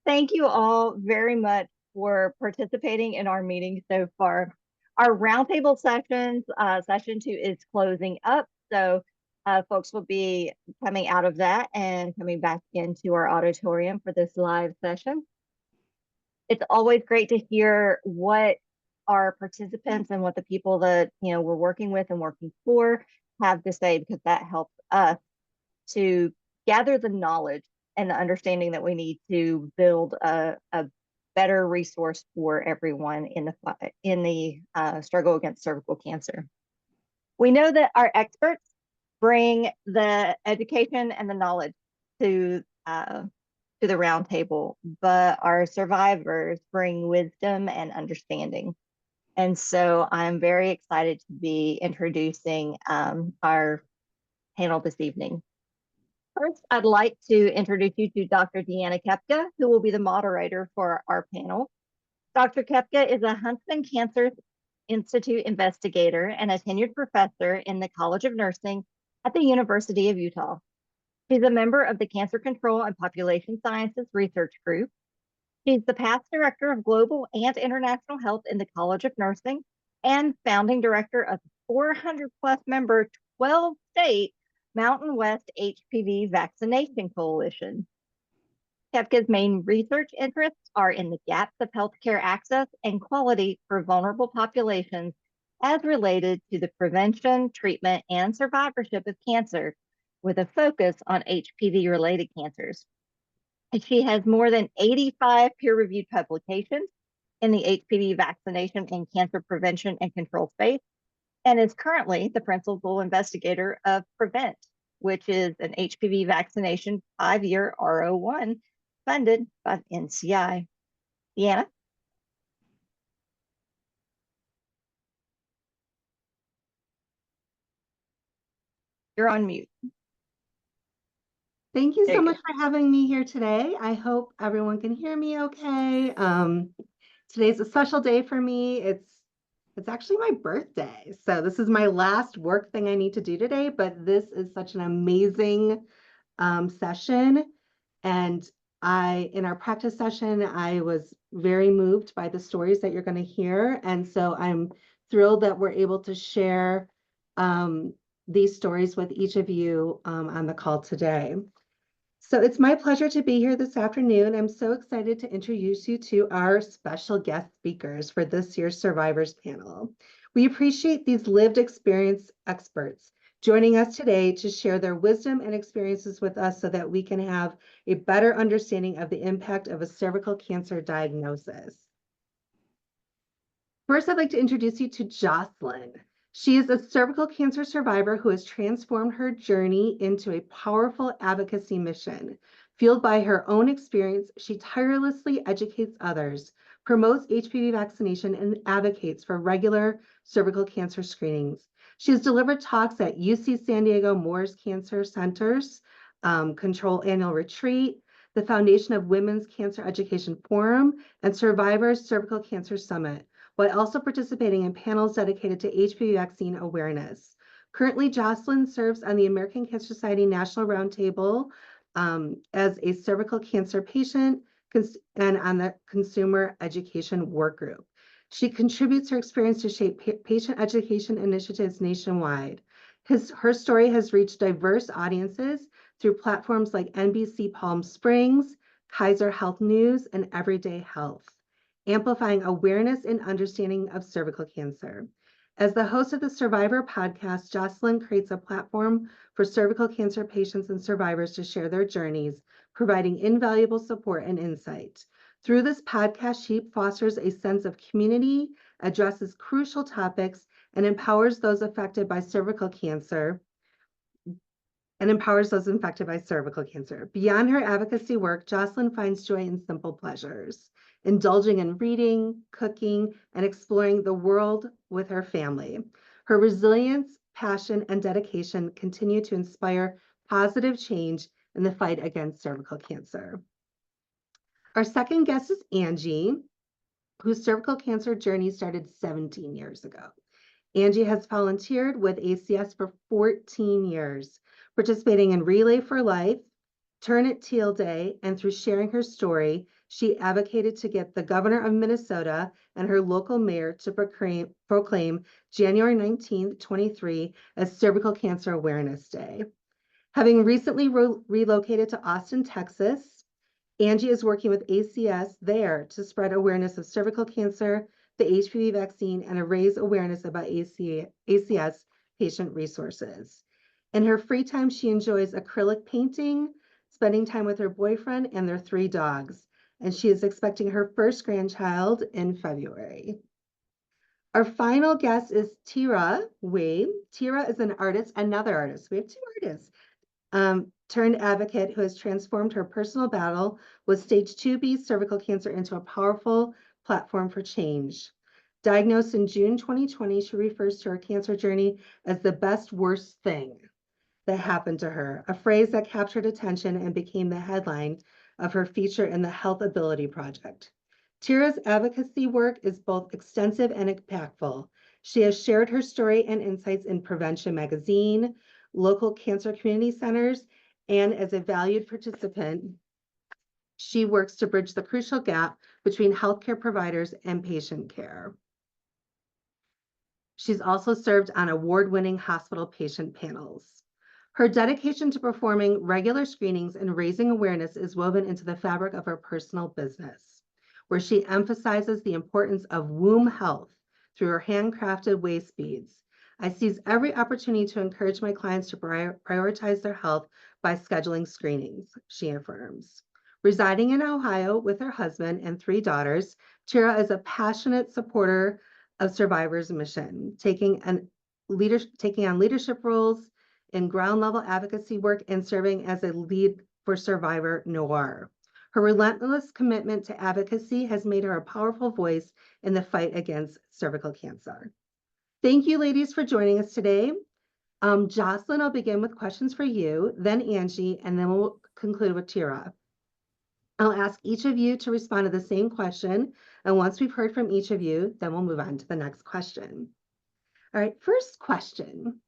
Thank you all very much for participating in our meeting so far. Our roundtable sessions, session 2 is closing up. So folks will be coming out of that and coming back into our auditorium for this live session. It's always great to hear what our participants and what the people that we're working with and working for have to say, because that helps us to gather the knowledge and the understanding that we need to build a better resource for everyone in the struggle against cervical cancer. We know that our experts bring the education and the knowledge to the roundtable, but our survivors bring wisdom and understanding. And so I'm very excited to be introducing our panel this evening. First, I'd like to introduce you to Dr. Deanna Kepka, who will be the moderator for our panel. Dr. Kepka is a Huntsman Cancer Institute investigator and a tenured professor in the College of Nursing at the University of Utah. She's a member of the Cancer Control and Population Sciences Research Group. She's the past director of global and international health in the College of Nursing and founding director of 400 plus member 12 state Mountain West HPV Vaccination Coalition. Kepka's main research interests are in the gaps of healthcare access and quality for vulnerable populations as related to the prevention, treatment, and survivorship of cancer, with a focus on HPV-related cancers. And she has more than 85 peer-reviewed publications in the HPV vaccination and cancer prevention and control space, and is currently the principal investigator of PREVENT, which is an HPV vaccination 5-year R01 funded by NCI. Deanna? You're on mute. Thank you so much for having me here today. I hope everyone can hear me okay. Today's a special day for me. It's actually my birthday. So this is my last work thing I need to do today, but this is such an amazing session. And in our practice session, I was very moved by the stories that you're going to hear. And so I'm thrilled that we're able to share these stories with each of you on the call today. So it's my pleasure to be here this afternoon. I'm so excited to introduce you to our special guest speakers for this year's Survivors Panel. We appreciate these lived experience experts joining us today to share their wisdom and experiences with us so that we can have a better understanding of the impact of a cervical cancer diagnosis. First, I'd like to introduce you to Jocelyn. She is a cervical cancer survivor who has transformed her journey into a powerful advocacy mission. Fueled by her own experience, she tirelessly educates others, promotes HPV vaccination, and advocates for regular cervical cancer screenings. She has delivered talks at UC San Diego Moores Cancer Center's Control Annual Retreat, the Foundation of Women's Cancer Education Forum, and Survivors Cervical Cancer Summit, while also participating in panels dedicated to HPV vaccine awareness. Currently, Jocelyn serves on the American Cancer Society National Roundtable as a cervical cancer patient and on the Consumer Education Work Group. She contributes her experience to shape patient education initiatives nationwide. Her story has reached diverse audiences through platforms like NBC Palm Springs, Kaiser Health News, and Everyday Health, amplifying awareness and understanding of cervical cancer. As the host of the Survivor podcast, Jocelyn creates a platform for cervical cancer patients and survivors to share their journeys, providing invaluable support and insight. Through this podcast, she fosters a sense of community, addresses crucial topics, and empowers those affected by cervical cancer. Beyond her advocacy work, Jocelyn finds joy in simple pleasures, indulging in reading, cooking, and exploring the world with her family. Her resilience, passion, and dedication continue to inspire positive change in the fight against cervical cancer. Our second guest is Angie, whose cervical cancer journey started 17 years ago. Angie has volunteered with ACS for 14 years, participating in Relay for Life, Turn It Teal Day, and through sharing her story, she advocated to get the governor of Minnesota and her local mayor to proclaim January 19th, 23 as Cervical Cancer Awareness Day. Having recently relocated to Austin, Texas, Angie is working with ACS there to spread awareness of cervical cancer, the HPV vaccine, and raise awareness about ACS patient resources. In her free time, she enjoys acrylic painting, spending time with her boyfriend and their 3 dogs, and she is expecting her first grandchild in February. Our final guest is Tira Wade. Tira is an artist, another artist. We have 2 artists. Turned advocate who has transformed her personal battle with stage 2B cervical cancer into a powerful platform for change. Diagnosed in June 2020, she refers to her cancer journey as the best worst thing that happened to her, a phrase that captured attention and became the headline of her feature in the Health Ability Project. Tira's advocacy work is both extensive and impactful. She has shared her story and insights in Prevention Magazine, local cancer community centers, and as a valued participant, she works to bridge the crucial gap between healthcare providers and patient care. She's also served on award-winning hospital patient panels. Her dedication to performing regular screenings and raising awareness is woven into the fabric of her personal business, where she emphasizes the importance of womb health through her handcrafted waist beads. I seize every opportunity to encourage my clients to prioritize their health by scheduling screenings, she affirms. Residing in Ohio with her husband and 3 daughters, Tira is a passionate supporter of Survivor's mission, taking on leadership roles in ground level advocacy work and serving as a lead for Survivor Noir. Her relentless commitment to advocacy has made her a powerful voice in the fight against cervical cancer. Thank you, ladies, for joining us today. Jocelyn, I'll begin with questions for you, then Angie, and then we'll conclude with Tira. I'll ask each of you to respond to the same question, and once we've heard from each of you, then we'll move on to the next question. All right, first question.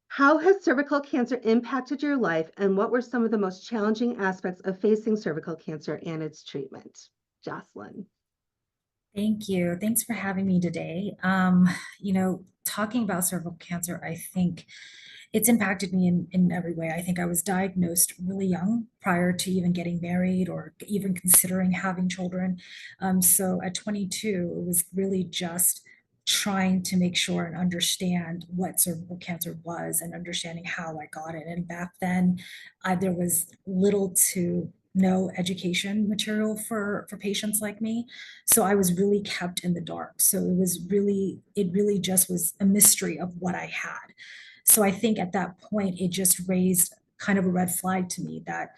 How has cervical cancer impacted your life, and what were some of the most challenging aspects of facing cervical cancer and its treatment? Jocelyn. Thank you. Thanks for having me today. Talking about cervical cancer, I think it's impacted me in every way. I think I was diagnosed really young prior to even getting married or even considering having children. So at 22, it was really just trying to make sure and understand what cervical cancer was and understanding how I got it. And back then, there was little to no education material for patients like me. So I was really kept in the dark. So it really just was a mystery of what I had. So I think at that point, it just raised kind of a red flag to me that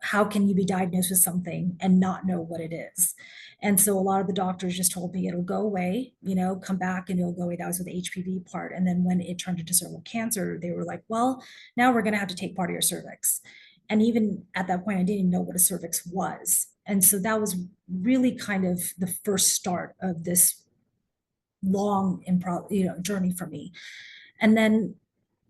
how can you be diagnosed with something and not know what it is? And so a lot of the doctors just told me it'll go away, come back and it'll go away. That was with the HPV part. And then when it turned into cervical cancer, they were like, well, now we're going to have to take part of your cervix. And even at that point, I didn't even know what a cervix was. And so that was really kind of the first start of this long journey for me. And then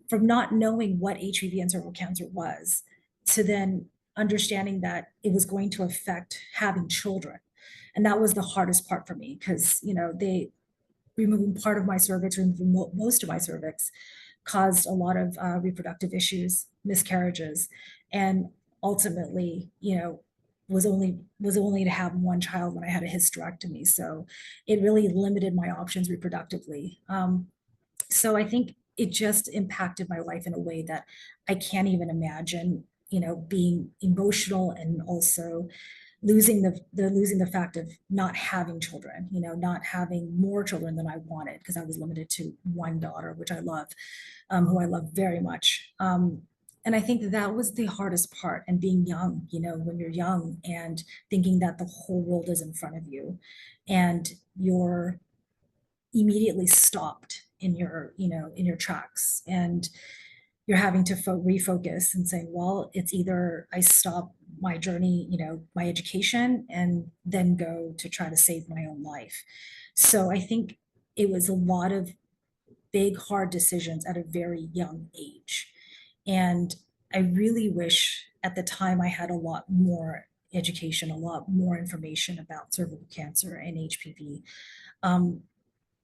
from not knowing what HPV and cervical cancer was to then understanding that it was going to affect having children. And that was the hardest part for me because, they removing part of my cervix, removing most of my cervix caused a lot of reproductive issues, miscarriages, and ultimately, was only to have one child when I had a hysterectomy. So it really limited my options reproductively. So I think it just impacted my life in a way that I can't even imagine, being emotional and also losing the fact of not having children, not having more children than I wanted because I was limited to one daughter, which I love, who I love very much. And I think that was the hardest part. And being young, when you're young and thinking that the whole world is in front of you and you're immediately stopped in your tracks and you're having to refocus and saying, well, it's either I stop my journey, my education, and then go to try to save my own life. So I think it was a lot of big, hard decisions at a very young age. And I really wish at the time I had a lot more education, a lot more information about cervical cancer and HPV. Um,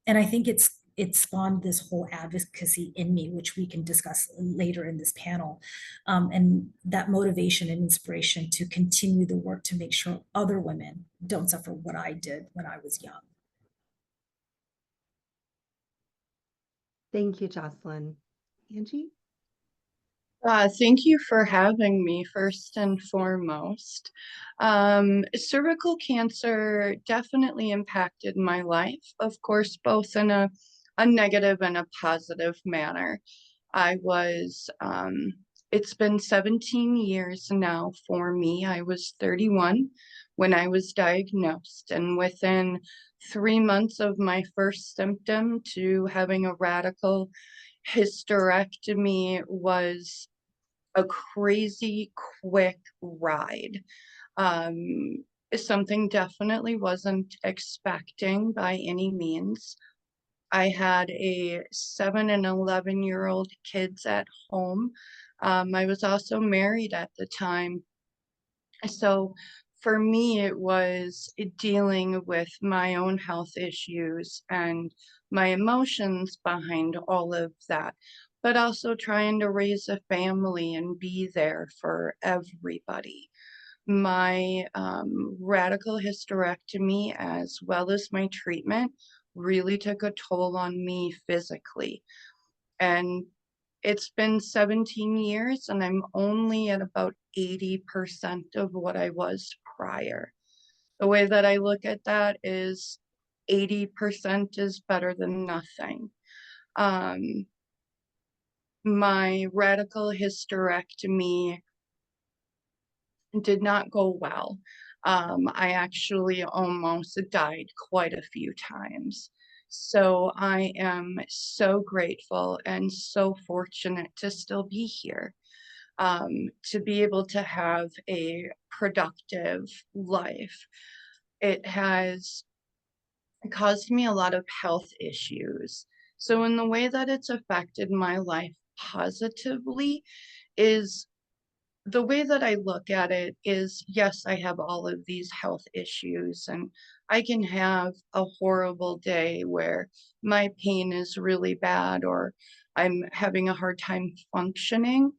and I think it spawned this whole advocacy in me, which we can discuss later in this panel, and that motivation and inspiration to continue the work to make sure other women don't suffer what I did when I was young. Thank you, Jocelyn. Angie? Thank you for having me, first and foremost. Cervical cancer definitely impacted my life, of course, both in a negative and a positive manner. It's been 17 years now for me. I was 31 when I was diagnosed, and within 3 months of my first symptom to having a radical hysterectomy was a crazy quick ride. Um, Something definitely wasn't expecting by any means. I had a 7 and 11-year-old kids at home. I was also married at the time. So for me, it was dealing with my own health issues and my emotions behind all of that, but also trying to raise a family and be there for everybody. My radical hysterectomy, as well as my treatment, really took a toll on me physically. And it's been 17 years and I'm only at about 80% of what I was prior. The way that I look at that is 80% is better than nothing. Um, my radical hysterectomy did not go well. I actually almost died quite a few times. So I am so grateful and so fortunate to still be here, to be able to have a productive life. It has caused me a lot of health issues. So in the way that it's affected my life positively is the way that I look at it is, yes, I have all of these health issues, and I can have a horrible day where my pain is really bad or I'm having a hard time functioning,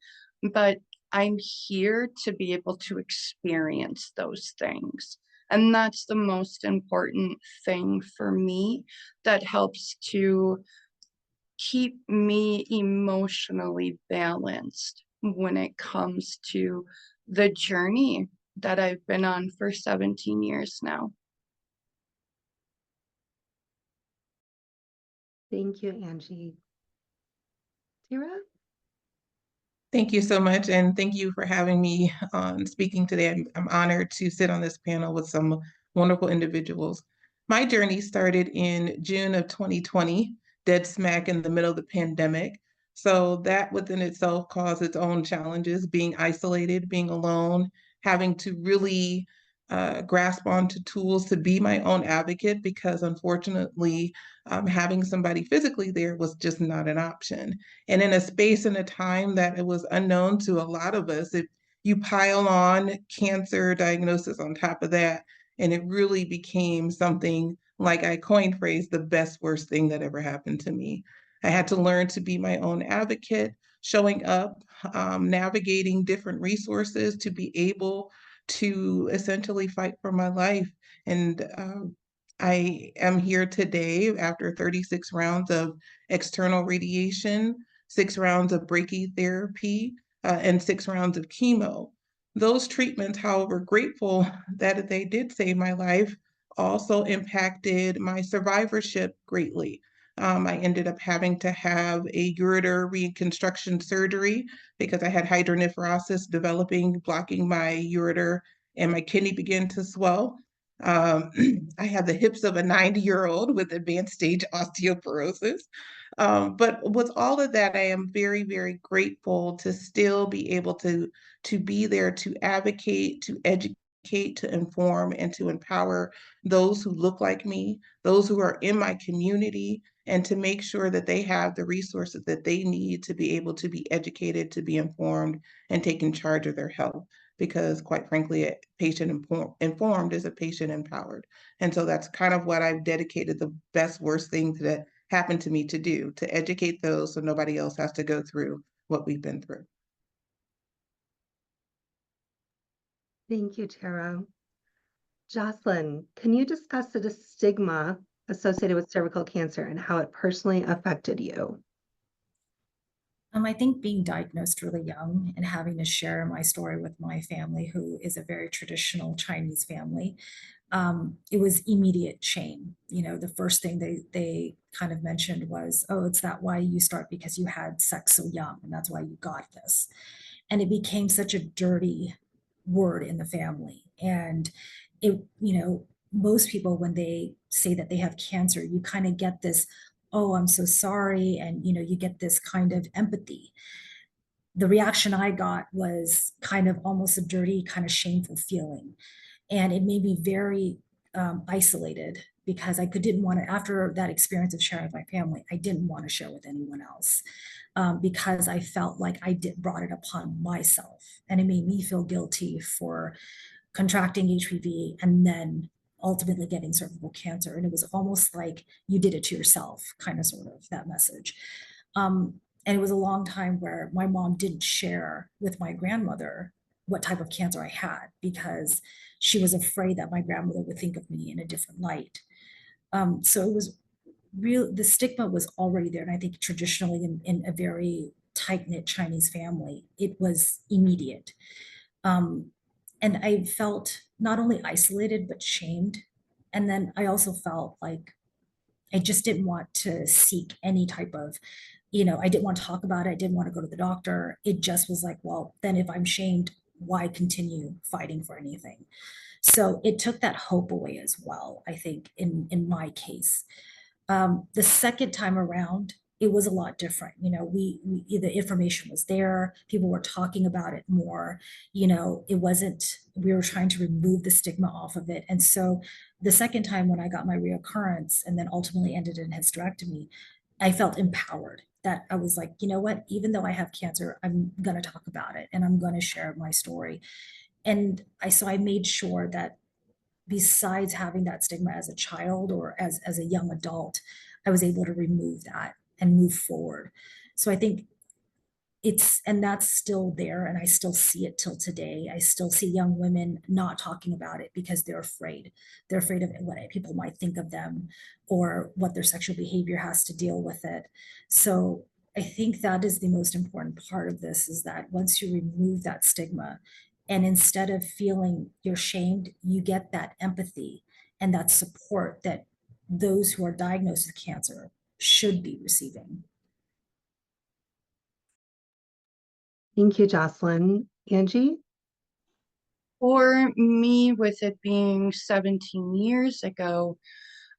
but I'm here to be able to experience those things. And that's the most important thing for me that helps to keep me emotionally balanced when it comes to the journey that I've been on for 17 years now. Thank you, Angie. Tira? Thank you so much, and thank you for having me on speaking today. I'm honored to sit on this panel with some wonderful individuals. My journey started in June of 2020, dead smack in the middle of the pandemic. So that within itself caused its own challenges, being isolated, being alone, having to really grasp onto tools to be my own advocate, because unfortunately, having somebody physically there was just not an option. And in a space and a time that it was unknown to a lot of us, if you pile on cancer diagnosis on top of that, and it really became something, like I coined phrase, the best worst thing that ever happened to me. I had to learn to be my own advocate, showing up, navigating different resources to be able to essentially fight for my life. And I am here today after 36 rounds of external radiation, 6 rounds of brachytherapy, and 6 rounds of chemo. Those treatments, however, grateful that they did save my life, also impacted my survivorship greatly. I ended up having to have a ureter reconstruction surgery because I had hydronephrosis developing, blocking my ureter, and my kidney began to swell. Um, I have the hips of a 90-year-old with advanced stage osteoporosis. But with all of that, I am very, very grateful to still be able to be there to advocate, to educate, to inform, and to empower those who look like me, those who are in my community, and to make sure that they have the resources that they need to be able to be educated, to be informed, and taking charge of their health. Because quite frankly, a patient informed is a patient empowered. And so that's kind of what I've dedicated the best, worst things that happened to me to do, to educate those so nobody else has to go through what we've been through. Thank you, Tara. Jocelyn, can you discuss the stigma associated with cervical cancer and how it personally affected you? I think being diagnosed really young and having to share my story with my family, who is a very traditional Chinese family, it was immediate shame. You know, the first thing they kind of mentioned was, oh, it's that why you start because you had sex so young and that's why you got this. And it became such a dirty word in the family. And it, you know, most people, when they say that they have cancer, you kind of get this, oh, I'm so sorry. And, you know, you get this kind of empathy. The reaction I got was kind of almost a dirty, kind of shameful feeling. And it made me very isolated because didn't want to, after that experience of sharing with my family, I didn't want to share with anyone else because I felt like brought it upon myself. And it made me feel guilty for contracting HPV and then ultimately getting cervical cancer. And it was almost like you did it to yourself, kind of sort of that message. And it was a long time where my mom didn't share with my grandmother what type of cancer I had because she was afraid that my grandmother would think of me in a different light. So it was the stigma was already there. And I think traditionally in a very tight-knit Chinese family, it was immediate. And I felt not only isolated, but shamed. And then I also felt like I just didn't want to seek any type of, you know, I didn't want to talk about it. I didn't want to go to the doctor. It just was like, well, then if I'm shamed, why continue fighting for anything? So it took that hope away as well, I think, in my case. The second time around, it was a lot different. You know, the information was there, people were talking about it more. You know, it wasn't, we were trying to remove the stigma off of it. And so the second time when I got my reoccurrence and then ultimately ended in hysterectomy, I felt empowered that I was like, you know what, even though I have cancer, I'm going to talk about it and I'm going to share my story. And I made sure that besides having that stigma as a child or as a young adult, I was able to remove that and move forward. So I think and that's still there, and I still see it till today. I still see young women not talking about it because they're afraid. They're afraid of what people might think of them or what their sexual behavior has to deal with it. So I think that is the most important part of this, is that once you remove that stigma, and instead of feeling you're shamed, you get that empathy and that support that those who are diagnosed with cancer should be receiving. Thank you, Jocelyn. Angie? For me, with it being 17 years ago,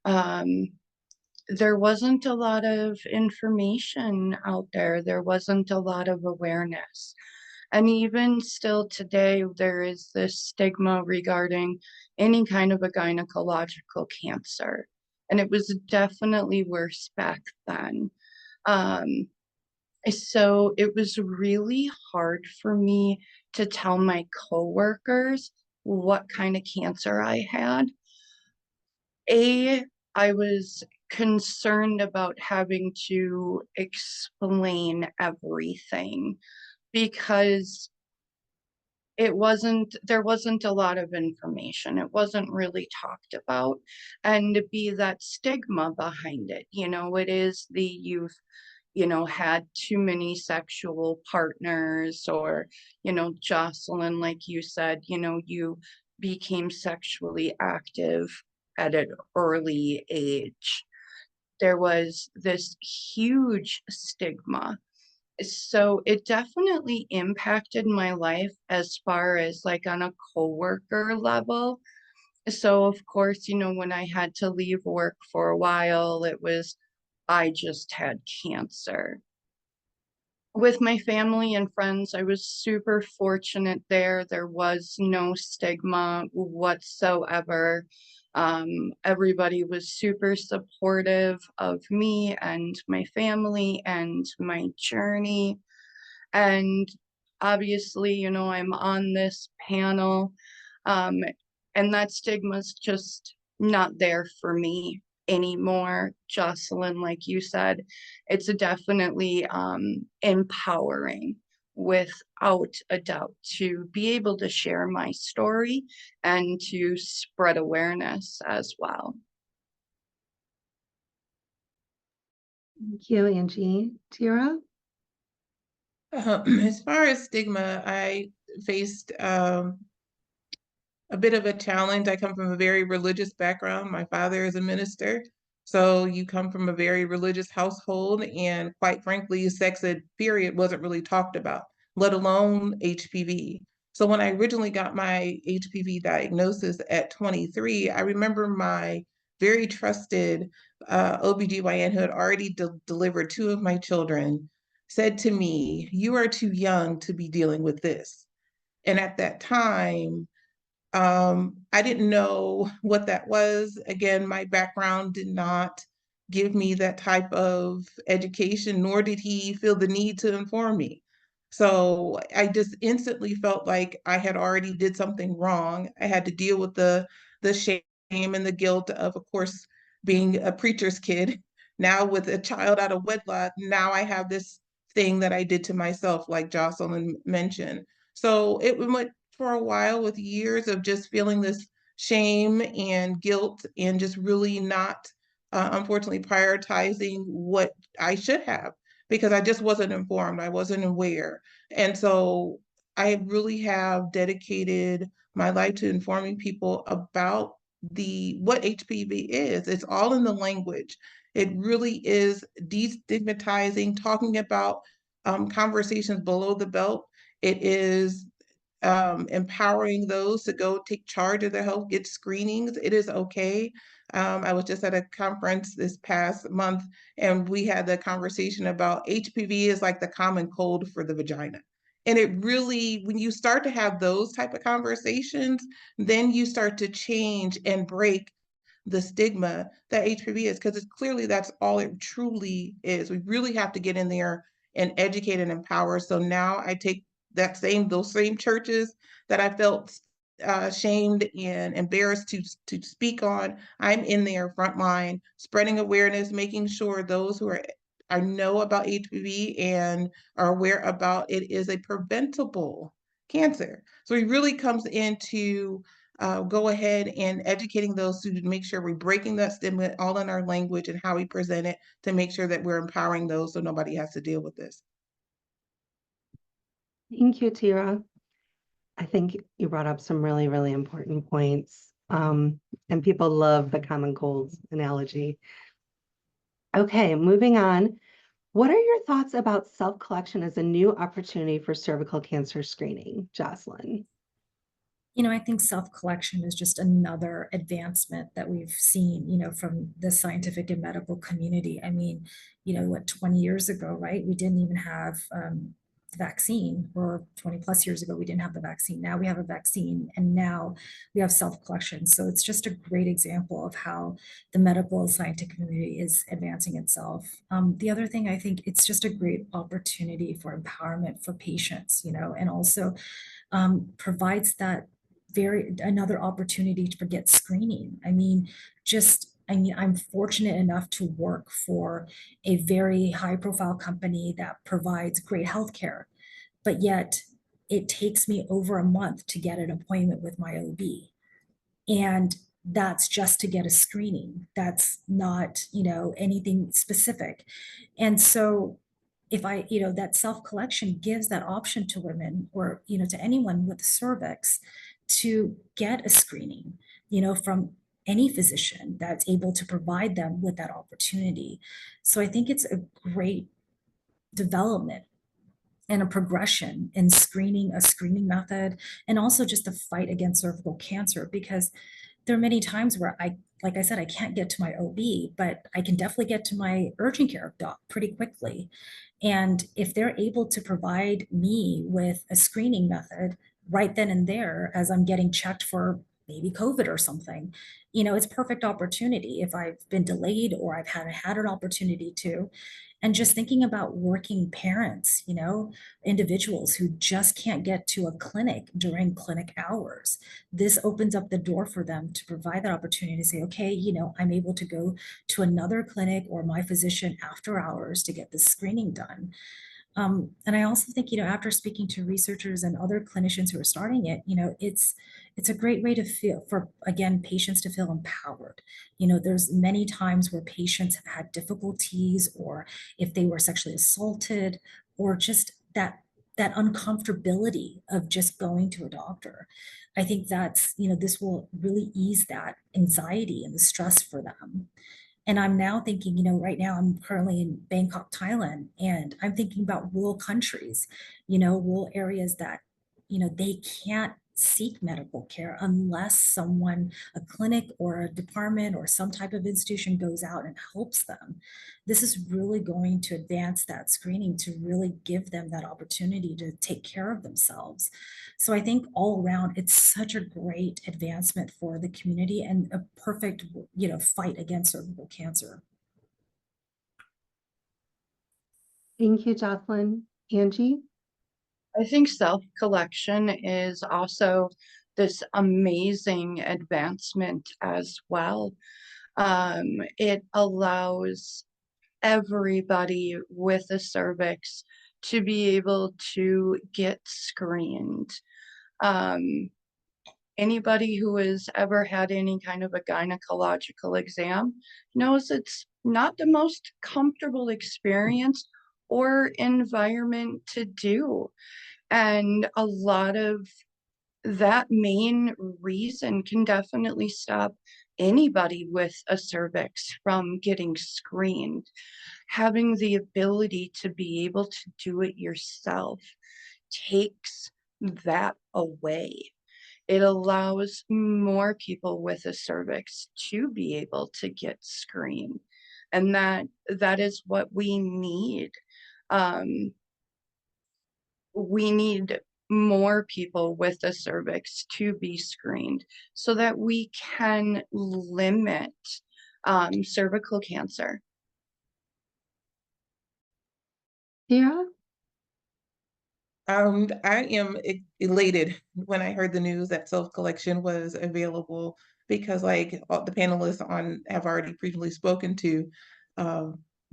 there wasn't a lot of information out there. There wasn't a lot of awareness. And even still today, there is this stigma regarding any kind of a gynecological cancer. And it was definitely worse back then. So it was really hard for me to tell my coworkers what kind of cancer I had. I was concerned about having to explain everything because there wasn't a lot of information. It wasn't really talked about. And to be that stigma behind it, you know, it is the youth, you know, had too many sexual partners, or, you know, Jocelyn, like you said, you know, you became sexually active at an early age. There was this huge stigma. So it definitely impacted my life as far as like on a coworker level. So of course, you know, when I had to leave work for a while, it was, I just had cancer. with my family and friends, I was super fortunate there. There was no stigma whatsoever. Everybody was super supportive of me and my family and my journey. And obviously, you know, I'm on this panel, um, and that stigma's just not there for me anymore. Jocelyn, like you said, it's definitely empowering without a doubt to be able to share my story and to spread awareness as well. Thank you, Angie. Tira? As far as stigma, I faced a bit of a challenge. I come from a very religious background. My father is a minister. So you come from a very religious household, and quite frankly, sex ed period wasn't really talked about, let alone HPV. So when I originally got my HPV diagnosis at 23, I remember my very trusted OBGYN who had already delivered 2 of my children said to me, "You are too young to be dealing with this." And at that time, I didn't know what that was. Again, my background did not give me that type of education, nor did he feel the need to inform me. So I just instantly felt like I had already did something wrong. I had to deal with the shame and the guilt of course, being a preacher's kid. Now with a child out of wedlock, now I have this thing that I did to myself, like Jocelyn mentioned. So it went for a while with years of just feeling this shame and guilt and just really not, unfortunately, prioritizing what I should have because I just wasn't informed. I wasn't aware. And so I really have dedicated my life to informing people about what HPV is. It's all in the language. It really is destigmatizing, talking about conversations below the belt. It is empowering those to go take charge of their health, get screenings. It is okay. I was just at a conference this past month, and we had the conversation about HPV is like the common cold for the vagina. And it really, when you start to have those type of conversations, then you start to change and break the stigma that HPV is, because it's clearly that's all it truly is. We really have to get in there and educate and empower. So now I take those same churches that I felt shamed and embarrassed to speak on. I'm in there front line, spreading awareness, making sure those who I know about HPV and are aware about it is a preventable cancer. So it really comes into go ahead and educating those to make sure we're breaking that stigma all in our language and how we present it to make sure that we're empowering those so nobody has to deal with this. Thank you, Tira. I think you brought up some really, really important points. And people love the common cold analogy. Okay, moving on. What are your thoughts about self-collection as a new opportunity for cervical cancer screening, Jocelyn? You know, I think self-collection is just another advancement that we've seen, you know, from the scientific and medical community. I mean, you know, what, 20 years ago, right? We didn't even have the vaccine, or 20 plus years ago, we didn't have the vaccine. Now we have a vaccine, and now we have self-collection. So it's just a great example of how the medical and scientific community is advancing itself. The other thing, I think it's just a great opportunity for empowerment for patients, you know, and also provides that another opportunity to get screening. I mean, I'm fortunate enough to work for a very high profile company that provides great healthcare, but yet it takes me over a month to get an appointment with my OB. And that's just to get a screening. That's not, you know, anything specific. And so if that self-collection gives that option to women, or, you know, to anyone with cervix, to get a screening, you know, from any physician that's able to provide them with that opportunity. So I think it's a great development and a progression in a screening method, and also just the fight against cervical cancer, because there are many times where like I said, I can't get to my OB, but I can definitely get to my urgent care doc pretty quickly. And if they're able to provide me with a screening method right then and there as I'm getting checked for maybe COVID or something, it's perfect opportunity if I've been delayed or I've had an opportunity to. And just thinking about working parents, individuals who just can't get to a clinic during clinic hours. This opens up the door for them to provide that opportunity to say, okay, I'm able to go to another clinic or my physician after hours to get the screening done. And I also think, after speaking to researchers and other clinicians who are starting it, it's a great way to feel for, again, patients to feel empowered. There's many times where patients have had difficulties, or if they were sexually assaulted, or just that uncomfortability of just going to a doctor. I think that's, this will really ease that anxiety and the stress for them. And I'm now thinking, right now I'm currently in Bangkok, Thailand, and I'm thinking about rural countries, rural areas that, they can't seek medical care unless someone, a clinic or a department or some type of institution goes out and helps them. This is really going to advance that screening to really give them that opportunity to take care of themselves. So I think all around, it's such a great advancement for the community and a perfect, fight against cervical cancer. Thank you, Jocelyn. Angie? I think self-collection is also this amazing advancement as well. It allows everybody with a cervix to be able to get screened. Anybody who has ever had any kind of a gynecological exam knows it's not the most comfortable experience or environment to do. And a lot of that main reason can definitely stop anybody with a cervix from getting screened. Having the ability to be able to do it yourself takes that away. It allows more people with a cervix to be able to get screened. And that is what we need. We need more people with a cervix to be screened so that we can limit cervical cancer. Tara? I am elated when I heard the news that self-collection was available because, like all the panelists on have already previously spoken to,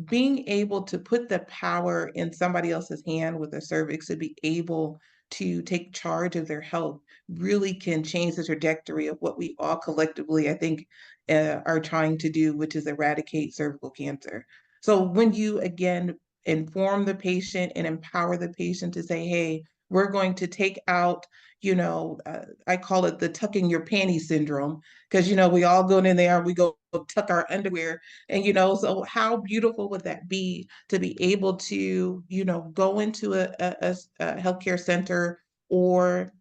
being able to put the power in somebody else's hand with a cervix to be able to take charge of their health really can change the trajectory of what we all collectively, I think, are trying to do, which is eradicate cervical cancer. So when you again inform the patient and empower the patient to say, hey, we're going to take out, I call it the tucking your panties syndrome, because, we all go in there and we go tuck our underwear. And, so how beautiful would that be to be able to, go into a healthcare center or,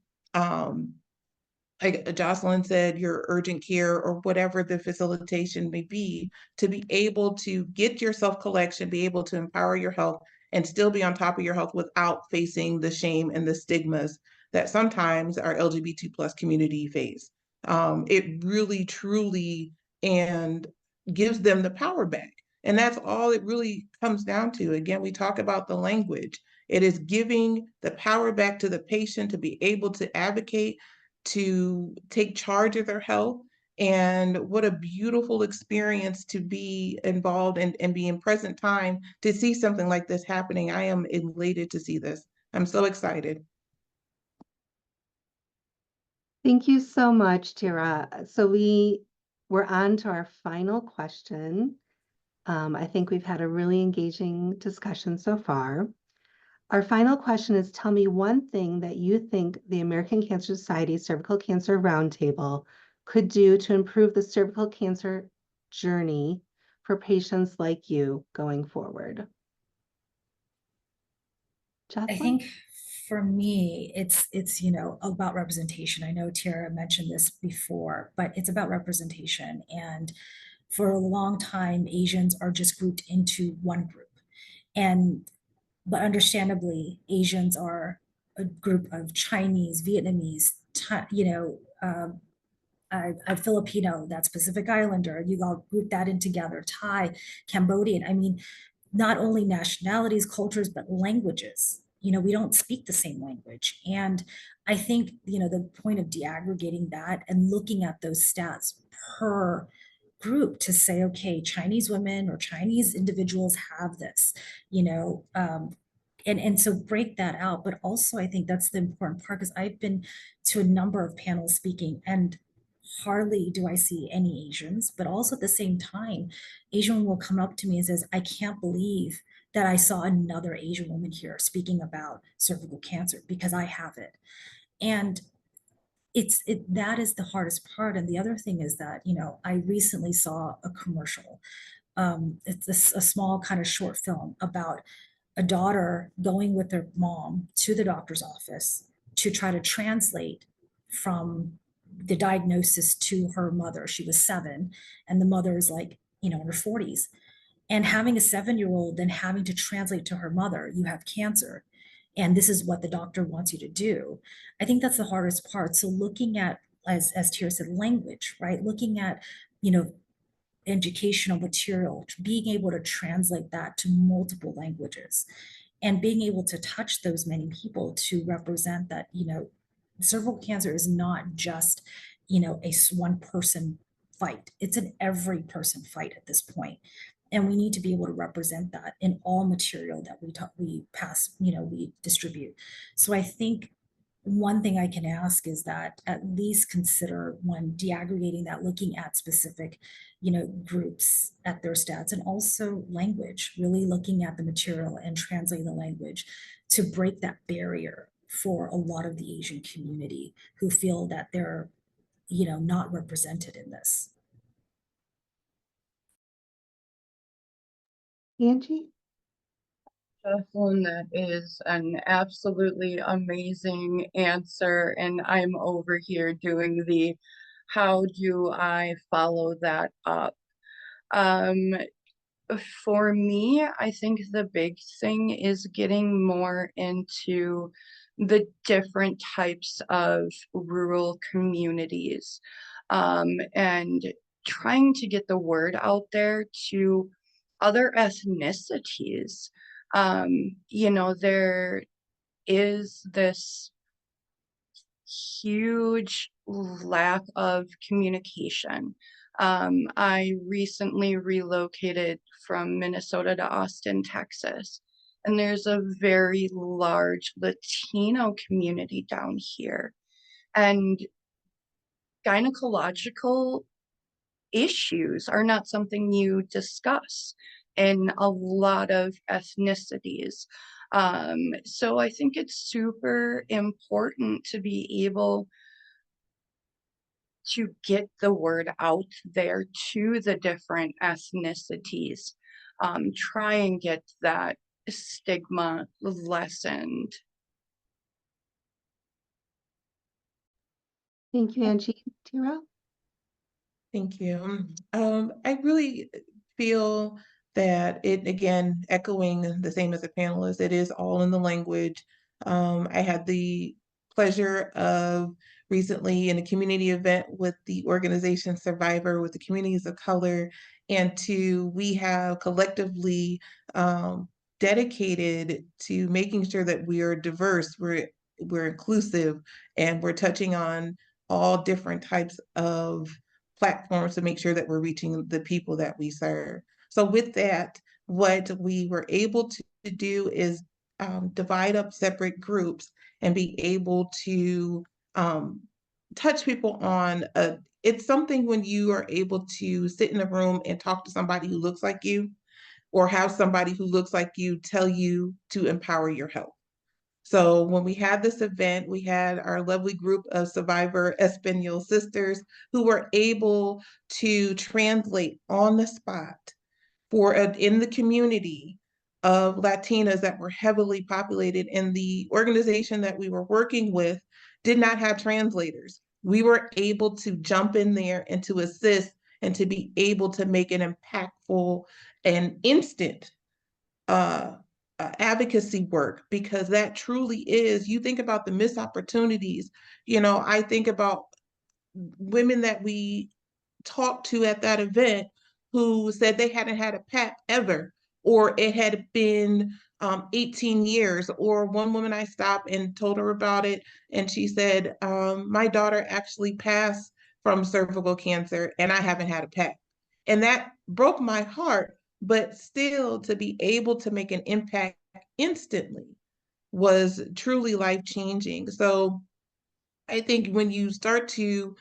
like Jocelyn said, your urgent care or whatever the facilitation may be, to be able to get your self-collection, be able to empower your health and still be on top of your health without facing the shame and the stigmas that sometimes our LGBT plus community face. It really, truly, and gives them the power back. And that's all it really comes down to. Again, we talk about the language. It is giving the power back to the patient to be able to advocate, to take charge of their health. And what a beautiful experience to be involved and be in present time to see something like this happening. I am elated to see this. I'm so excited. Thank you so much, Tara. So we're on to our final question. I think we've had a really engaging discussion so far. Our final question is, tell me one thing that you think the American Cancer Society Cervical Cancer Roundtable could do to improve the cervical cancer journey for patients like you going forward. I Jocelyn? think for me, it's about representation. I know Tiara mentioned this before, but it's about representation. And for a long time, Asians are just grouped into one group. And but understandably, Asians are a group of Chinese, Vietnamese, a Filipino, that's Pacific Islander. You all group that in together, Thai, Cambodian. I mean, not only nationalities, cultures, but languages. We don't speak the same language. And I think, the point of deaggregating that and looking at those stats per group to say, okay, Chinese women or Chinese individuals have this, and so break that out. But also, I think that's the important part, because I've been to a number of panels speaking, and hardly do I see any Asians, but also at the same time, Asian will come up to me and says, I can't believe that I saw another Asian woman here speaking about cervical cancer, because I have it. And that is the hardest part. And the other thing is that, I recently saw a commercial. It's a small kind of short film about a daughter going with their mom to the doctor's office to try to translate from the diagnosis to her mother. She was 7, and the mother is like, in her 40s. And having a 7-year-old then having to translate to her mother, you have cancer, and this is what the doctor wants you to do. I think that's the hardest part. So looking at, as Tira said, language, right? Looking at, educational material, being able to translate that to multiple languages, and being able to touch those many people to represent that, cervical cancer is not just, a one person fight. It's an every person fight at this point. And we need to be able to represent that in all material that we pass, we distribute. So I think one thing I can ask is that at least consider, when deaggregating that, looking at specific, groups at their stats, and also language, really looking at the material and translating the language to break that barrier for a lot of the Asian community who feel that they're, not represented in this. Angie? Jocelyn, that is an absolutely amazing answer. And I'm over here doing the how do I follow that up? Um, for me, I think the big thing is getting more into the different types of rural communities, and trying to get the word out there to other ethnicities. There is this huge lack of communication. I recently relocated from Minnesota to Austin, Texas, and there's a very large Latino community down here. And gynecological issues are not something you discuss in a lot of ethnicities. So I think it's super important to be able to get the word out there to the different ethnicities, try and get that stigma lessened. Thank you, Angie. Tira? Thank you. I really feel that it, again, echoing the same as the panelists, it is all in the language. I had the pleasure of recently in a community event with the organization Survivor with the communities of color, and we have collectively dedicated to making sure that we are diverse, we're inclusive, and we're touching on all different types of platforms to make sure that we're reaching the people that we serve. So with that, what we were able to do is divide up separate groups and be able to touch people on it's something when you are able to sit in a room and talk to somebody who looks like you, or have somebody who looks like you tell you to empower your health. So when we had this event, we had our lovely group of survivor Espanol sisters who were able to translate on the spot in the community of Latinas that were heavily populated, and the organization that we were working with did not have translators. We were able to jump in there and to assist and to be able to make an impactful and instant advocacy work, because that truly is, you think about the missed opportunities. I think about women that we talked to at that event who said they hadn't had a PAP ever, or it had been 18 years. Or one woman I stopped and told her about it, and she said, my daughter actually passed from cervical cancer and I haven't had a PAP. And that broke my heart, but still to be able to make an impact instantly was truly life-changing. So I think when you start to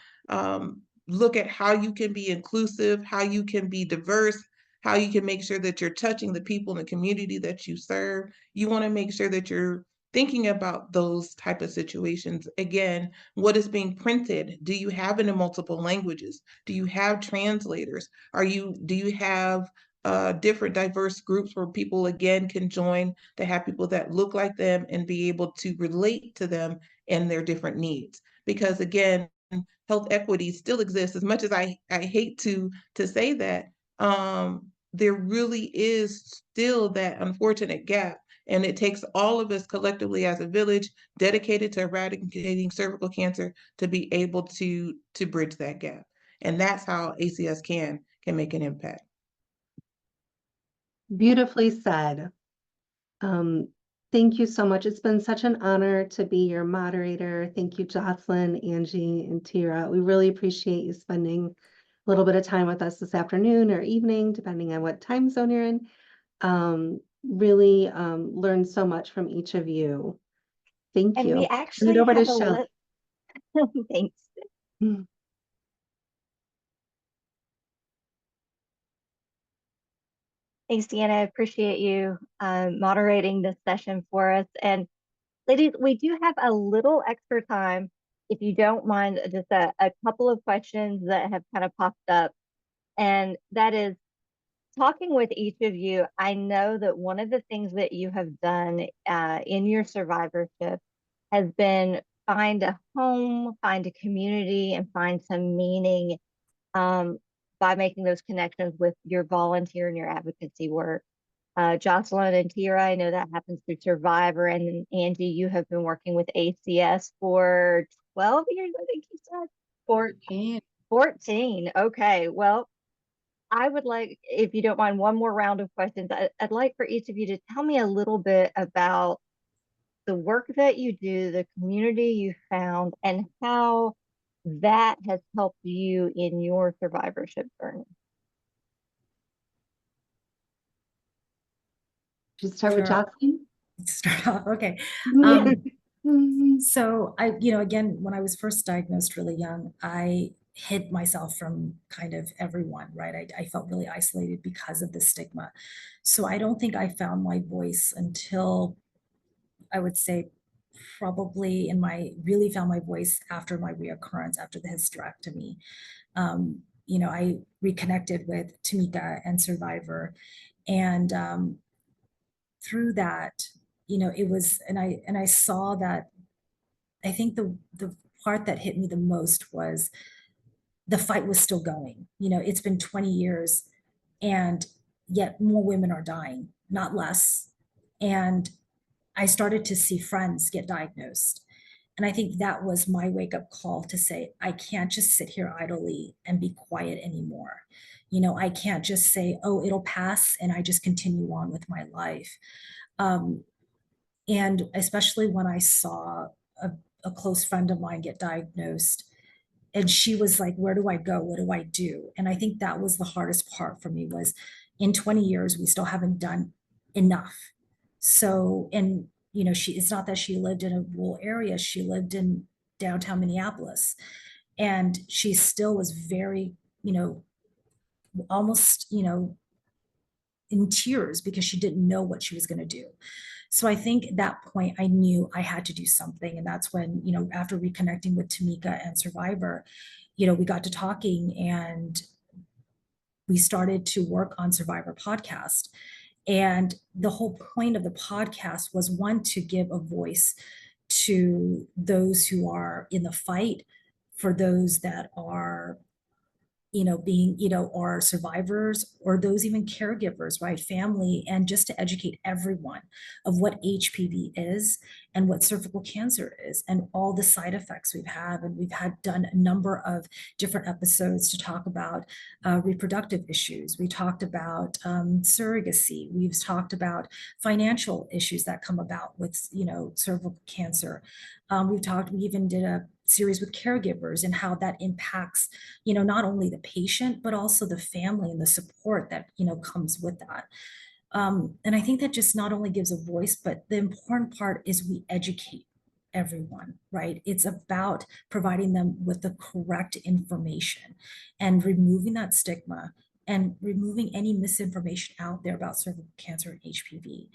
look at how you can be inclusive, how you can be diverse, how you can make sure that you're touching the people in the community that you serve, you want to make sure that you're thinking about those type of situations. Again, what is being printed? Do you have it in multiple languages? Do you have translators? Do you have different diverse groups where people again can join, to have people that look like them and be able to relate to them and their different needs? Because again, health equity still exists. As much as I hate to say that, there really is still that unfortunate gap. And it takes all of us collectively as a village dedicated to eradicating cervical cancer to be able to bridge that gap. And that's how ACS can make an impact. Beautifully said. Thank you so much. It's been such an honor to be your moderator. Thank you, Jocelyn, Angie, and Tira. We really appreciate you spending a little bit of time with us this afternoon or evening, depending on what time zone you're in. Really learned so much from each of you. Thank And you. we Turn actually it over have to a Shelley. thanks. Mm. Thanks, Deanna. I appreciate you moderating this session for us. And ladies, we do have a little extra time. If you don't mind, just a couple of questions that have kind of popped up. And that is, talking with each of you, I know that one of the things that you have done in your survivorship has been find a home, find a community, and find some meaning by making those connections with your volunteer and your advocacy work. Jocelyn and Tira, I know that happens through Survivor, and then Angie, you have been working with ACS for 12 years, I think you said? 14. 14, okay. Well, I would like, if you don't mind, one more round of questions. I'd like for each of you to tell me a little bit about the work that you do, the community you found, and how that has helped you in your survivorship journey. Just start with Sure. Jocelyn. Start off. Okay. Mhm. So again, when I was first diagnosed really young, I hid myself from kind of everyone, right? I felt really isolated because of the stigma. So I don't think I found my voice until, I would say, probably really found my voice after my reoccurrence, after the hysterectomy. I reconnected with Tamika and Survivor. And through that, it was, and I saw that. I think the part that hit me the most was the fight was still going. It's been 20 years and yet more women are dying, not less. And I started to see friends get diagnosed. And I think that was my wake up call to say, I can't just sit here idly and be quiet anymore. I can't just say, oh, it'll pass, and I just continue on with my life. And especially when I saw a close friend of mine get diagnosed, and she was like, where do I go? What do I do? And I think that was the hardest part for me, was in 20 years, we still haven't done enough. So, and it's not that she lived in a rural area, she lived in downtown Minneapolis. And she still was very, almost, in tears because she didn't know what she was going to do. So I think at that point I knew I had to do something. And that's when, after reconnecting with Tamika and Survivor, we got to talking and we started to work on Survivor podcast. And the whole point of the podcast was, one, to give a voice to those who are in the fight, for those that are being, or survivors, or those even caregivers, right? Family, and just to educate everyone of what HPV is and what cervical cancer is and all the side effects we've had. And we've had done a number of different episodes to talk about reproductive issues. We talked about surrogacy. We've talked about financial issues that come about with, cervical cancer. We even did a series with caregivers and how that impacts, not only the patient, but also the family and the support that, comes with that. And I think that just not only gives a voice, but the important part is we educate everyone, right? It's about providing them with the correct information and removing that stigma and removing any misinformation out there about cervical cancer and HPV.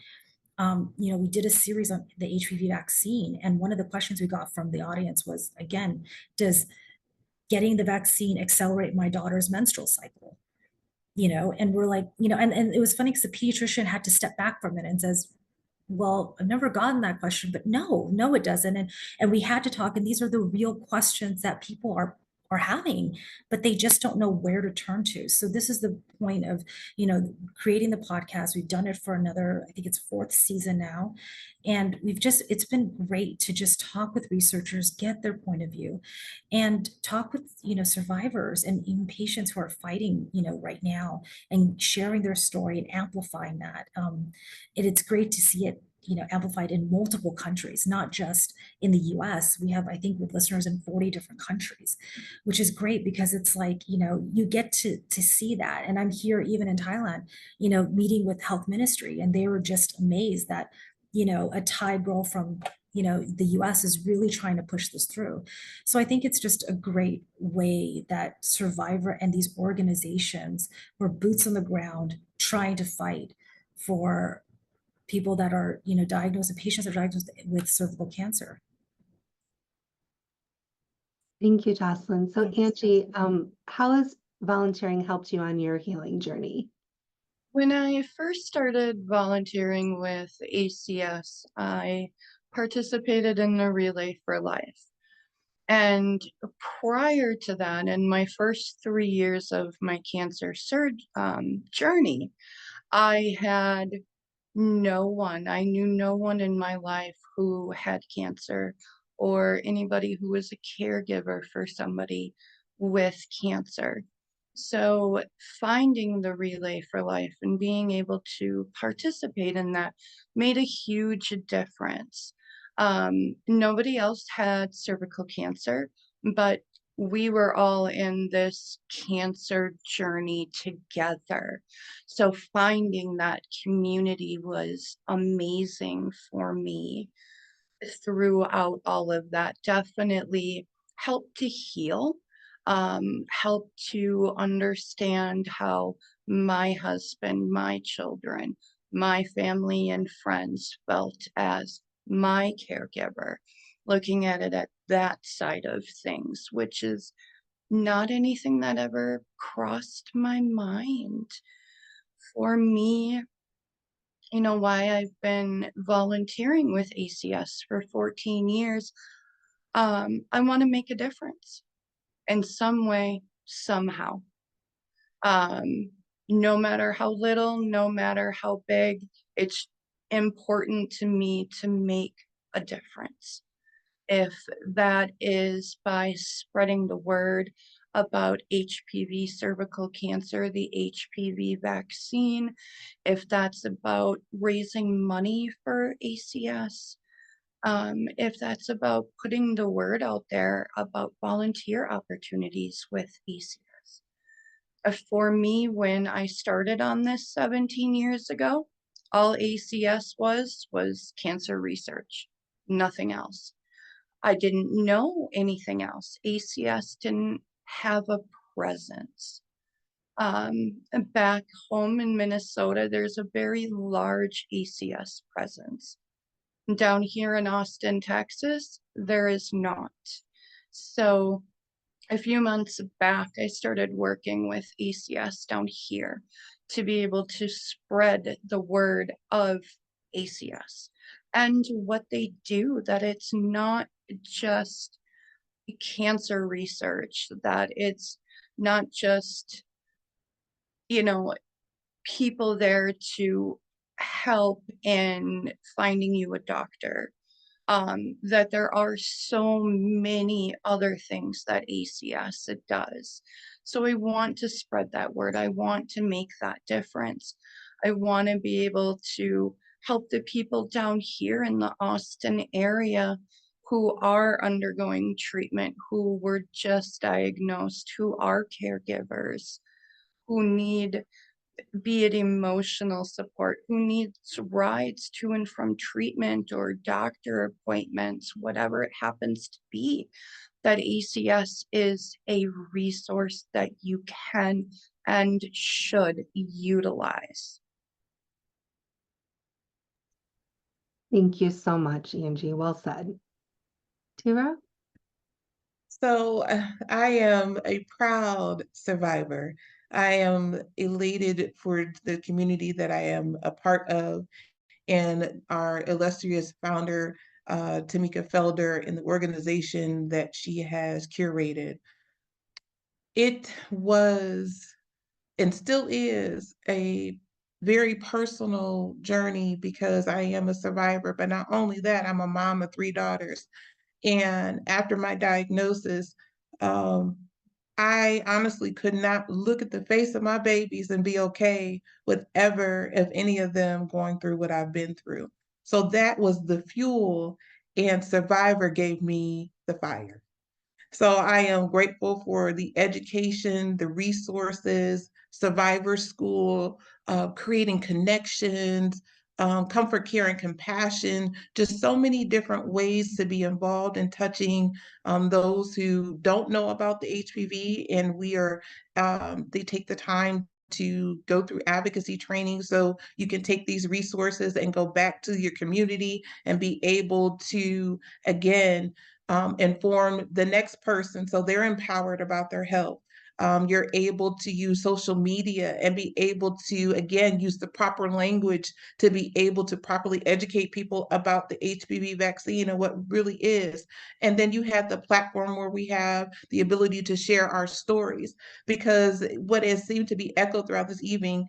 We did a series on the HPV vaccine, and one of the questions we got from the audience was, again, does getting the vaccine accelerate my daughter's menstrual cycle? And we're like, and it was funny because the pediatrician had to step back for a minute and says, well, I've never gotten that question, but no, it doesn't. And we had to talk, and these are the real questions that people are having, but they just don't know where to turn to. So this is the point of, creating the podcast. We've done it for another, I think it's 4th season now. And it's been great to just talk with researchers, get their point of view, and talk with, survivors and even patients who are fighting, right now, and sharing their story and amplifying that. It's great to see it, amplified in multiple countries, not just in the US. We have, I think, with listeners in 40 different countries, which is great because it's like, you get to see that. And I'm here even in Thailand, meeting with health ministry, and they were just amazed that, a Thai girl from, the US is really trying to push this through. So I think it's just a great way that Survivor and these organizations were boots on the ground trying to fight for people that are, diagnosed, and patients are diagnosed with cervical cancer. Thank you, Jocelyn. So Thanks. Angie, how has volunteering helped you on your healing journey? When I first started volunteering with ACS, I participated in the Relay for Life. And prior to that, in my first 3 years of my cancer journey, I had I knew no one in my life who had cancer or anybody who was a caregiver for somebody with cancer. So finding the Relay for Life and being able to participate in that made a huge difference. Nobody else had cervical cancer, but we were all in this cancer journey together. So finding that community was amazing for me throughout all of that. Definitely helped to heal, helped to understand how my husband, my children, my family and friends felt as my caregiver, looking at it at that side of things, which is not anything that ever crossed my mind. For me, why I've been volunteering with ACS for 14 years, I want to make a difference in some way, somehow. No matter how little, no matter how big, it's important to me to make a difference. If that is by spreading the word about HPV cervical cancer, the HPV vaccine, if that's about raising money for ACS, if that's about putting the word out there about volunteer opportunities with ACS. For me, when I started on this 17 years ago, all ACS was cancer research, nothing else. I didn't know anything else. ACS didn't have a presence. Back home in Minnesota, there's a very large ACS presence. Down here in Austin, Texas, there is not. So a few months back, I started working with ACS down here to be able to spread the word of ACS and what they do, that it's not just cancer research, that it's not just, you know, people there to help in finding you a doctor, that there are so many other things that ACS does. So I want to spread that word. I want to make that difference. I want to be able to help the people down here in the Austin area who are undergoing treatment, who were just diagnosed, who are caregivers, who need, be it emotional support, who needs rides to and from treatment or doctor appointments, whatever it happens to be, that ACS is a resource that you can and should utilize. Thank you so much, Angie. Well said. Tira? So I am a proud survivor. I am elated for the community that I am a part of and our illustrious founder, Tamika Felder, and the organization that she has curated. It was and still is a very personal journey because I am a survivor, but not only that, I'm a mom of 3 daughters. And after my diagnosis, um, I honestly could not look at the face of my babies and be okay with ever, if any of them, going through what I've been through. So that was the fuel, and Survivor gave me the fire. So I am grateful for the education, the resources, Survivor School, creating connections, comfort, care, and compassion, just so many different ways to be involved in touching those who don't know about the HPV. And they take the time to go through advocacy training so you can take these resources and go back to your community and be able to, again, inform the next person so they're empowered about their health. You're able to use social media and be able to, again, use the proper language to be able to properly educate people about the HPV vaccine and what really is. And then you have the platform where we have the ability to share our stories, because what has seemed to be echoed throughout this evening,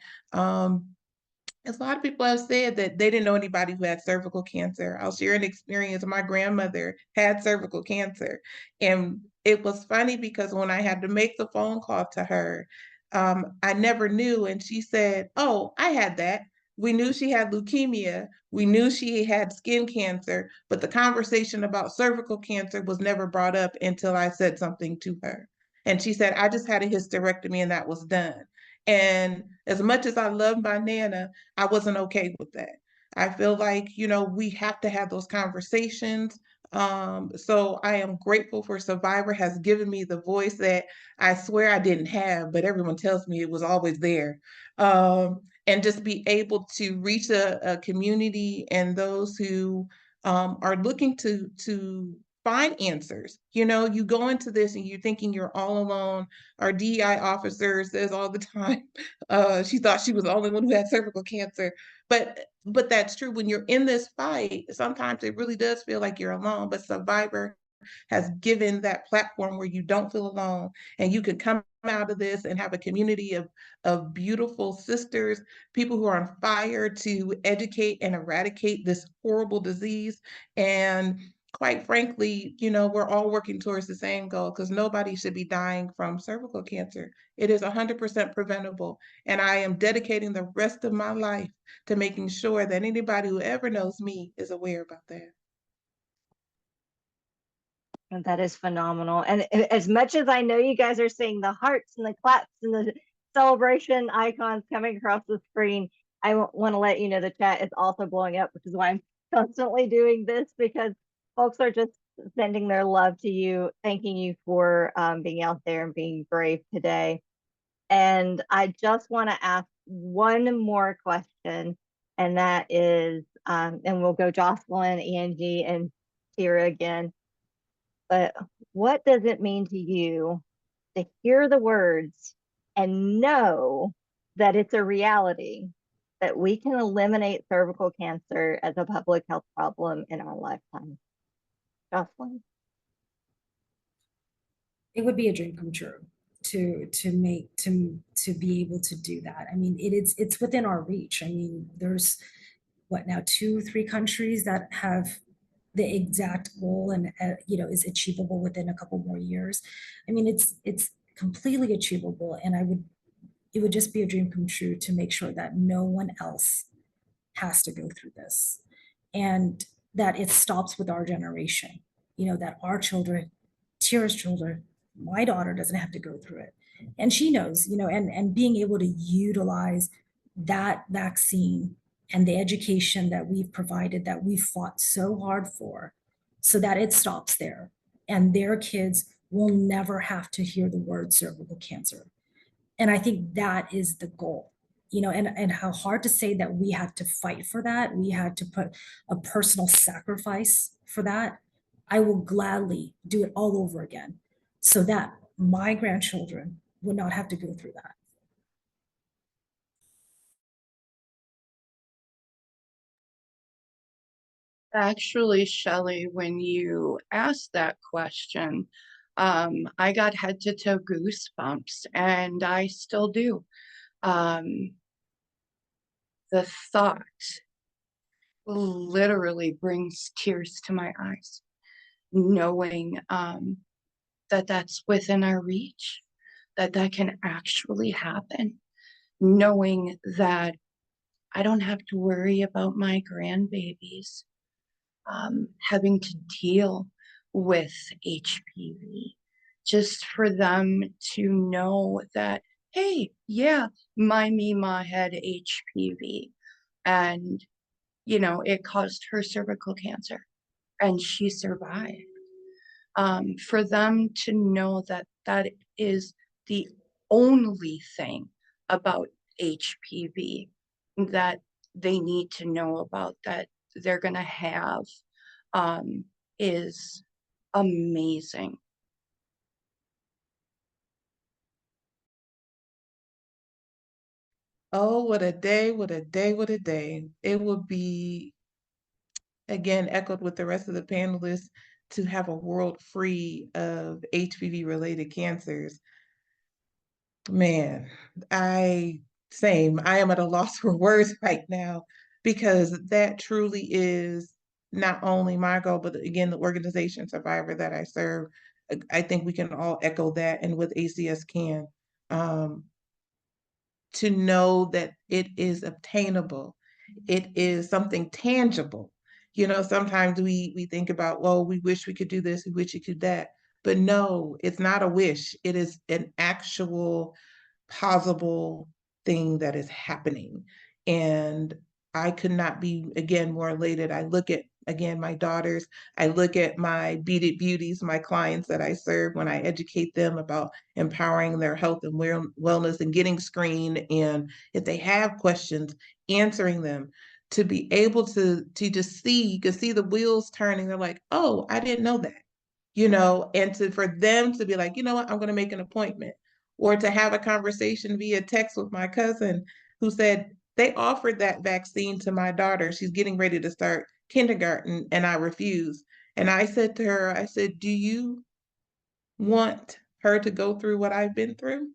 as a lot of people have said that they didn't know anybody who had cervical cancer. I'll share an experience. My grandmother had cervical cancer. And it was funny because when I had to make the phone call to her, I never knew. And she said, "Oh, I had that." We knew she had leukemia. We knew she had skin cancer, but the conversation about cervical cancer was never brought up until I said something to her. And she said, "I just had a hysterectomy and that was done." And as much as I love my Nana, I wasn't okay with that. I feel like, we have to have those conversations. So I am grateful for Survivor has given me the voice that I swear I didn't have, but everyone tells me it was always there. And just be able to reach a community and those who are looking to find answers. You go into this and you're thinking you're all alone. Our DEI officer says all the time, she thought she was the only one who had cervical cancer. But that's true. When you're in this fight, sometimes it really does feel like you're alone. But Survivor has given that platform where you don't feel alone and you can come out of this and have a community of beautiful sisters, people who are on fire to educate and eradicate this horrible disease. And quite frankly, we're all working towards the same goal, because nobody should be dying from cervical cancer. It is 100% preventable. And I am dedicating the rest of my life to making sure that anybody who ever knows me is aware about that. And that is phenomenal. And as much as I know you guys are seeing the hearts and the claps and the celebration icons coming across the screen, I want to let you know the chat is also blowing up, which is why I'm constantly doing this, because folks are just sending their love to you, thanking you for being out there and being brave today. And I just want to ask one more question, and that is, and we'll go Jocelyn, Angie, and Tira again. But what does it mean to you to hear the words and know that it's a reality, that we can eliminate cervical cancer as a public health problem in our lifetime. Jocelyn? It would be a dream come true to be able to do that. I mean, it's within our reach. I mean, there's what now, 2, 3 countries that have the exact goal, and is achievable within a couple more years. I mean, it's completely achievable, and it would just be a dream come true to make sure that no one else has to go through this, and that it stops with our generation. That our children, Tira's children, my daughter doesn't have to go through it, and she knows. And being able to utilize that vaccine and the education that we've provided, that we've fought so hard for, so that it stops there, and their kids will never have to hear the word cervical cancer. And I think that is the goal. And how hard to say that we had to fight for that. We had to put a personal sacrifice for that. I will gladly do it all over again so that my grandchildren would not have to go through that. Actually, Shelley, when you asked that question, I got head to toe goosebumps, and I still do. Um, the thought literally brings tears to my eyes, knowing that that's within our reach, that that can actually happen, knowing that I don't have to worry about my grandbabies having to deal with HPV, just for them to know that, hey, yeah, my Mima had HPV, and it caused her cervical cancer and she survived. For them to know that that is the only thing about HPV that they need to know about, that they're going to have, is amazing. Oh, what a day, what a day, what a day. It would be, again, echoed with the rest of the panelists, to have a world free of HPV related cancers. Man, I am at a loss for words right now, because that truly is not only my goal, but again, the organization Survivor that I serve. I think we can all echo that, and with ACS can. Um, to know that it is obtainable, it is something tangible. Sometimes we think about, well, we wish we could do this, we wish we could do that. But no, it's not a wish. It is an actual possible thing that is happening. And I could not be, again, more elated. I look at, again, my daughters, I look at my beaded beauties, my clients that I serve, when I educate them about empowering their health and wellness and getting screened. And if they have questions, answering them, to be able to just see, you can see the wheels turning. They're like, oh, I didn't know that. And for them to be like, you know what, I'm going to make an appointment. Or to have a conversation via text with my cousin, who said they offered that vaccine to my daughter. She's getting ready to start kindergarten, and I refused. And I said to her, I said, do you want her to go through what I've been through?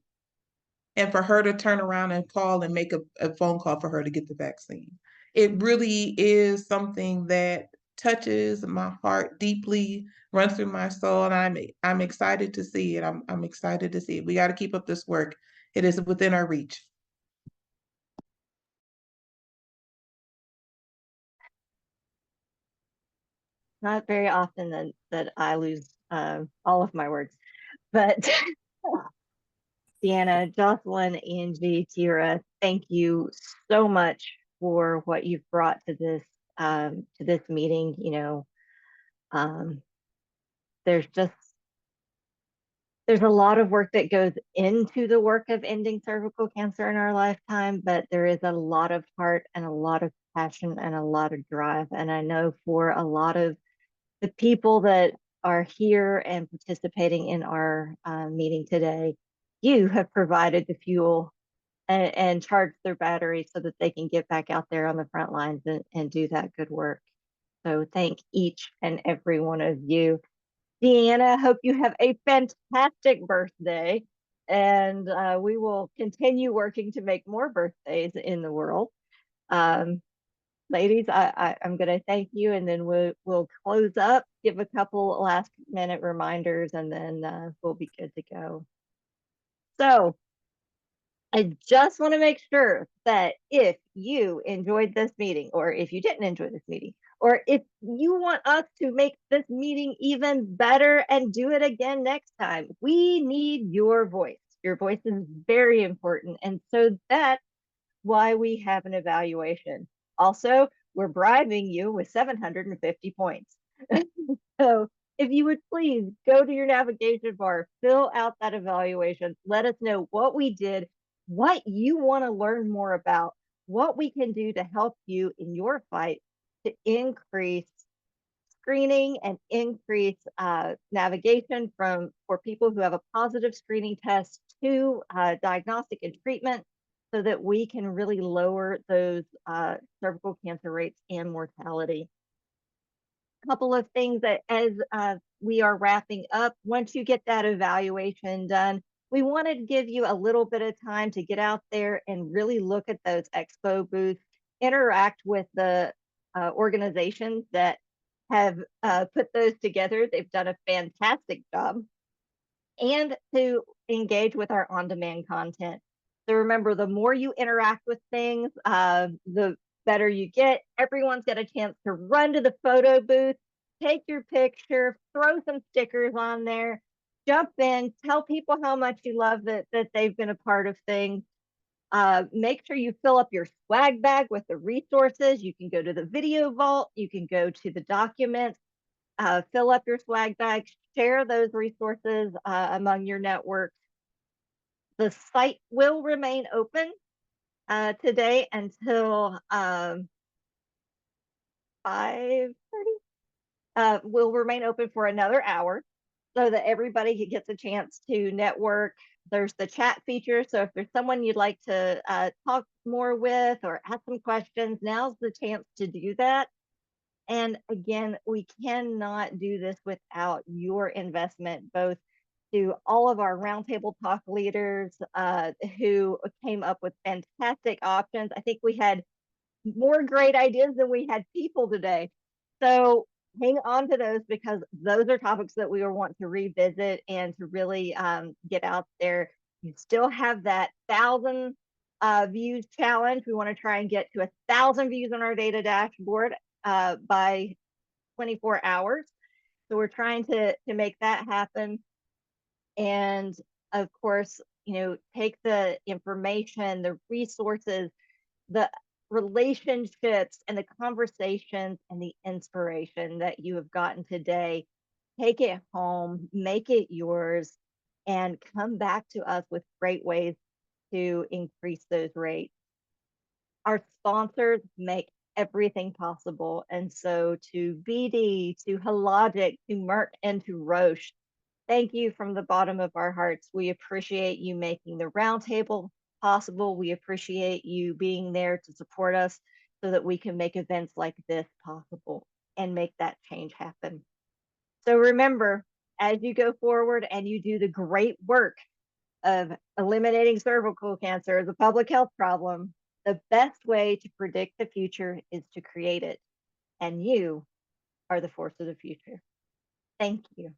And for her to turn around and call and make a phone call for her to get the vaccine. It really is something that touches my heart deeply, runs through my soul, and I'm excited to see it. I'm excited to see it. We got to keep up this work. It is within our reach. Not very often that I lose all of my words, but Deanna, Jocelyn, Angie, Tira, thank you so much for what you've brought to this meeting. Um, there's a lot of work that goes into the work of ending cervical cancer in our lifetime, but there is a lot of heart and a lot of passion and a lot of drive. And I know for a lot of the people that are here and participating in our meeting today. You have provided the fuel and charged their batteries so that they can get back out there on the front lines and do that good work. So thank each and every one of you. Deanna, hope you have a fantastic birthday, and we will continue working to make more birthdays in the world. Ladies, I'm going to thank you, and then we'll close up, give a couple last minute reminders, and then we'll be good to go. So I just want to make sure that if you enjoyed this meeting, or if you didn't enjoy this meeting, or if you want us to make this meeting even better and do it again next time, we need your voice. Your voice is very important. And so that's why we have an evaluation. Also, we're bribing you with 750 points. So if you would please go to your navigation bar, fill out that evaluation, let us know what we did, what you want to learn more about, what we can do to help you in your fight to increase screening and increase navigation for people who have a positive screening test to diagnostic and treatment, so that we can really lower those cervical cancer rates and mortality. A couple of things that as we are wrapping up, once you get that evaluation done, we wanted to give you a little bit of time to get out there and really look at those expo booths, interact with the organizations that have put those together. They've done a fantastic job. And to engage with our on-demand content. So remember, the more you interact with things, the better you get. Everyone's got a chance to run to the photo booth, take your picture, throw some stickers on there, jump in, tell people how much you love that they've been a part of things. Make sure you fill up your swag bag with the resources. You can go to the video vault, you can go to the documents, fill up your swag bag, share those resources among your network. The site will remain open today until 5:30. Will remain open for another hour so that everybody gets a chance to network. There's the chat feature, so if there's someone you'd like to talk more with or ask some questions, now's the chance to do that. And again, we cannot do this without your investment, both to all of our roundtable talk leaders who came up with fantastic options. I think we had more great ideas than we had people today. So hang on to those, because those are topics that we will want to revisit and to really get out there. You still have that 1,000 views challenge. We want to try and get to 1,000 views on our data dashboard by 24 hours. So we're trying to make that happen. And of course, take the information, the resources, the relationships and the conversations and the inspiration that you have gotten today, take it home, make it yours, and come back to us with great ways to increase those rates. Our sponsors make everything possible. And so to BD, to Hologic, to Merck, and to Roche, thank you from the bottom of our hearts. We appreciate you making the roundtable possible. We appreciate you being there to support us so that we can make events like this possible and make that change happen. So remember, as you go forward and you do the great work of eliminating cervical cancer as a public health problem, the best way to predict the future is to create it. And you are the force of the future. Thank you.